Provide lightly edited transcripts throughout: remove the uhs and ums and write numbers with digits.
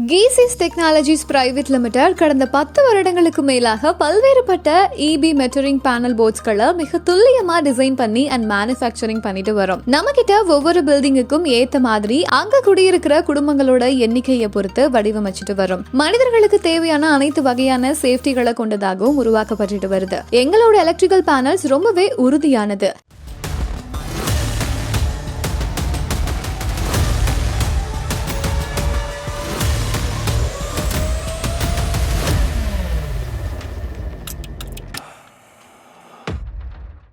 GEESYS Technologies Private Limited கடந்த 10 வருடங்களுக்கு மேலாக பல்வேறுபட்ட EB மெட்டரிங் பேனல் போர்ட்ஸ்களை மிக துல்லியமா டிசைன் பண்ணி அண்ட் மேனுஃபேக்சரிங் பண்ணிட்டு வரோம். நம்ம கிட்ட ஒவ்வொரு பில்டிங்குக்கும் ஏத்த மாதிரி அங்க குடியிருக்கிற குடும்பங்களோட எண்ணிக்கையை பொறுத்து வடிவமைச்சிட்டு வரும். மனிதர்களுக்கு தேவையான அனைத்து வகையான சேஃப்டிகளை கொண்டதாகவும் உருவாக்கப்பட்டு வருது. எங்களோட எலக்ட்ரிக்கல் பேனல்ஸ் ரொம்பவே உறுதியானது.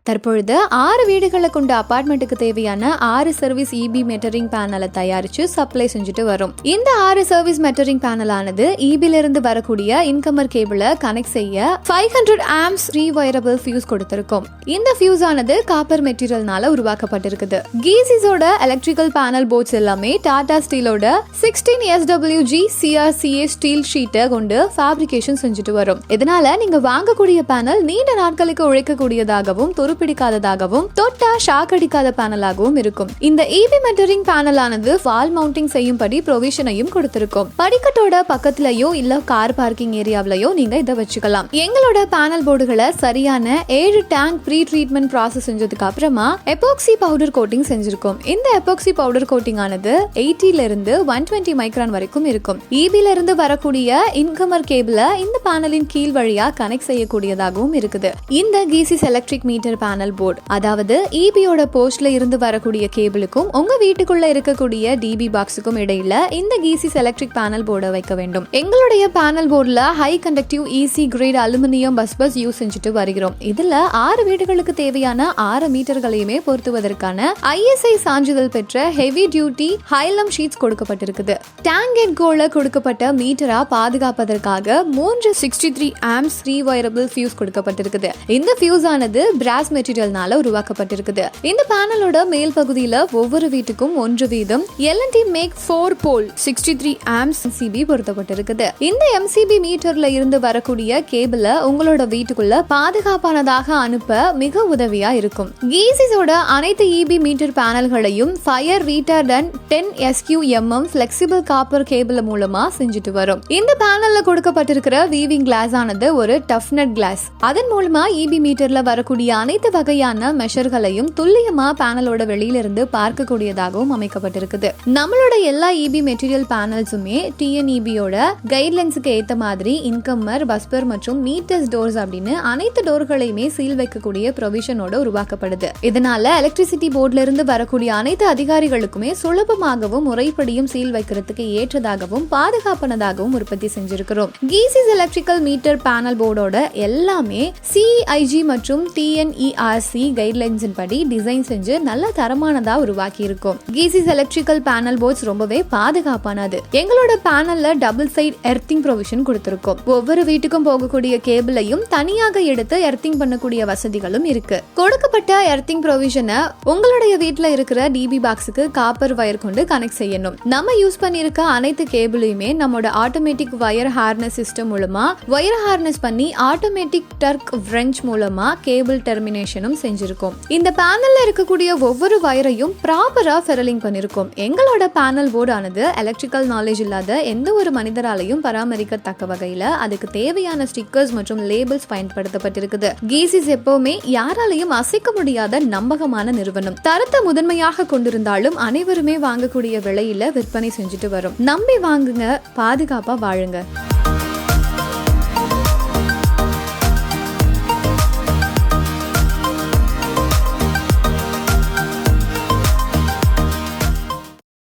தற்பொழுது 6 வீடுகளை கொண்ட அபார்ட்மெண்ட்டுக்கு தேவையான 6 சர்வீஸ் EB மெட்டரிங் பேனலை தயாரிச்சு சப்ளை செஞ்சுட்டு வரும். இந்த 6 சர்வீஸ் மெட்டரிங் பேனல் ஆனது EB-ல இருந்து வரக்கூடிய இன்கமர் கேபிளை கனெக்ட் செய்ய 500 amps ரீவயரபிள் ஃபியூஸ் கொடுத்திருக்கும். இந்த ஃபியூஸ் ஆனது காப்பர் மெட்டீரியல்னால உருவாக்கப்பட்டிருக்குது. GEESYS-ஓட எலக்ட்ரிக்கல் பேனல் போர்ட்ஸ் எல்லாமே டாடா ஸ்டீலோட 16 SWG CRCA ஸ்டீல் ஷீட்டை கொண்டு ஃபேப்ரிகேஷன் செஞ்சுட்டு வரும். இதனால நீங்க வாங்கக்கூடிய பேனல் நீண்ட நாட்களுக்கு உழைக்கக்கூடியதாகவும் பிடிக்காததாகவும் தொட்டா ஷாக் அடிக்காத பேனலாகவும் இருக்கும். இந்த EB மெட்டரிங் பேனல் ஆனது வால் மவுண்டிங் செய்யும்படி ப்ரொவிஷனையும் கொடுத்திருக்கும். படிக்கட்டோட பக்கத்துலயோ இல்ல கார் பார்க்கிங் ஏரியாவிலயோ நீங்க இதை வச்சுக்கலாம். எங்களோட பேனல் போர்டுகளை சரியான 7 டேங்க் ப்ரீ ட்ரீட்மெண்ட் ப்ராசஸ் செஞ்சதுக்கு அப்புறமா எபாக்சி பவுடர் கோட்டிங் செஞ்சிருக்கோம். இந்த எபாக்சி பவுடர் கோட்டிங் ஆனது 80ல இருந்து 120 மைக்ரான் வரைக்கும் இருக்கும். EB-ல இருந்து வரக்கூடிய இன்கமர் கேபிள இந்த பேனலின் கீழ் வழியா கனெக்ட் செய்யக்கூடியதாகவும் இருக்குது. இந்த GEESYS electric meter panel board, அதாவது EB-யோட போஸ்ட்ல இருந்து வரக்கூடிய கேபிளுக்கும் உங்க வீட்டுக்குள்ள இருக்கக்கூடிய DB பாக்ஸுக்கும் இடையில இந்த GEESYS எலக்ட்ரிக் பேனல் போர்டை வைக்க வேண்டும். எங்களுடைய பேனல் போர்டுல high conductive EC grade aluminium bus use செஞ்சுட்டு வருகிறோம். இதுல 6 வீடுகளுக்கு தேவையான 6 மீட்டர்களையுமே பொருத்துவதற்கான ISI சான்றிதழ் பெற்ற ஹெவி டியூட்டி ஹைலம் ஷீட்ஸ் கொடுக்கப்பட்டிருக்குது. டேங்க் அண்ட் கோல கொடுக்கப்பட்ட மீட்டரா பாதுகாப்பதற்காக 3 63 amps ரீவயரபிள் ஃபியூஸ் கொடுக்கப்பட்டிருக்குது. இந்த ஃபியூஸ் ஆனது பிராஸ் மெட்டீரியல்னால உருவாக்கப்பட்டிருக்குது. இந்த பேனலோட மேல் பகுதியில ஒவ்வொரு வீட்டுக்கும் 1 வீதம் L&T மேக் 4 போல் 63 amps MCB பொருத்தப்பட்டிருக்குது. இந்த MCB மீட்டர்ல இருந்து வரக்கூடிய கேபிள உங்களோட வீட்டுக்குள்ள பாதுகாப்பானதாக அனுப்ப மிக உதவியா இருக்கும். GEESYS-ஓட அனைத்து EB மீட்டர் பேனல்களையும் fire retardant 10 SQMM flexible copper cable மூலமா செஞ்சுட்டு வரும். இந்த பேனல்ல கொடுக்கப்பட்டிருக்கிற வீவிங் கிளாஸ் ஆனது ஒரு டஃப்னட் கிளாஸ். அதன் மூலமா EB மீட்டர்ல வரக்கூடிய அனைத்து வகையான மெஷர்களையும் துல்லியமா பேனலோட வெளியிலிருந்து பார்க்கக்கூடியதாகவும் அமைக்கப்பட்டிருக்குது. நம்மளோட எல்லா EB மெட்டீரியல் பேனல்ஸுமே TNEB-யோட கைட்லைன்ஸுக்கு ஏத்த மாதிரி இன்கமர், பஸ்பர் மற்றும் மீட்டர்ஸ் டோர்ஸ் அப்படின்னு அனைத்து டோர்களையுமே சீல் வைக்கக்கூடிய ப்ரொவிஷனோட உருவாக்கப்படுது. இதனால எலக்ட்ரிசிட்டி போர்ட்ல இருந்து வரக்கூடிய அனைத்து அதிகாரிகளுக்குமே சுலபமாகவும் முறைப்படியும் சீல் வைக்கிறதுக்கு ஏற்றதாகவும் பாதுகாப்பானதாகவும் உற்பத்தி செஞ்சிருக்கிறோம். GEESYS எலக்ட்ரிக்கல் மீட்டர் பேனல் போர்டோட எல்லாமே CEIG மற்றும் TNERC கைட்லைன்ஸின் படி டிசைன் செஞ்சு நல்ல தரமானதா உருவாக்கி இருக்கும். GEESYS எலக்ட்ரிக்கல் பேனல் போர்ட்ஸ் ரொம்பவே பாதுகாப்பானது. எங்களோட பேனல்ல டபுள் சைட் எர்த்திங் ப்ரொவிஷன் கொடுத்திருக்கோம். ஒவ்வொரு வீட்டுக்கும் போகக்கூடிய கேபிளையும் தனியாக எடுத்து எர்த்திங் பண்ணக்கூடிய வசதிகளும் இருக்கு. கொடுக்கப்பட்ட எர்த்திங் ப்ரொவிஷனை உங்களுடைய வீட்டுல இருக்கிற DB பாக்ஸுக்கு காப்பர் வயர் கொண்டு கனெக்ட் செய்யணும். நம்ம யூஸ் பண்ணிருக்க அனைத்து கேபிளையுமே நம்மளோட ஆட்டோமேட்டிக் வயர் ஹார்னஸ் சிஸ்டம் மூலமா வயர் ஹார்னஸ் பண்ணி ஆட்டோமேட்டிக் டர்க் wrench மூலமா கேபிள் டெர்மினேஷனும் செஞ்சிருக்கோம். இந்த பேனல்ல இருக்கக்கூடிய ஒவ்வொரு வயரையும் ப்ராப்பரா ஃபெரலிங் பண்ணிருக்கோம். எங்களோட பேனல் போர்டு ஆனது எலக்ட்ரிக்கல் நாலேஜ் இல்லாத எந்த ஒரு மனிதராலையும் பராமரிக்கத்தக்க வகையில அதுக்கு தேவையான ஸ்டிக்கர்ஸ் மற்றும் லேபிள்ஸ் பயன்படுத்தப்பட்டிருக்குது. GEESYS எப்பவுமே யாராலையும் அசைக்க முடியாத நம்பகமான நிறுவனம். தரத்தை முதன்மையாக கொண்டிருந்தாலும் அனைவருமே வாங்கக்கூடிய விலையில விற்பனை செஞ்சுட்டு வரும். நம்பி வாங்குங்க, பாதுகாப்பா வாழுங்க.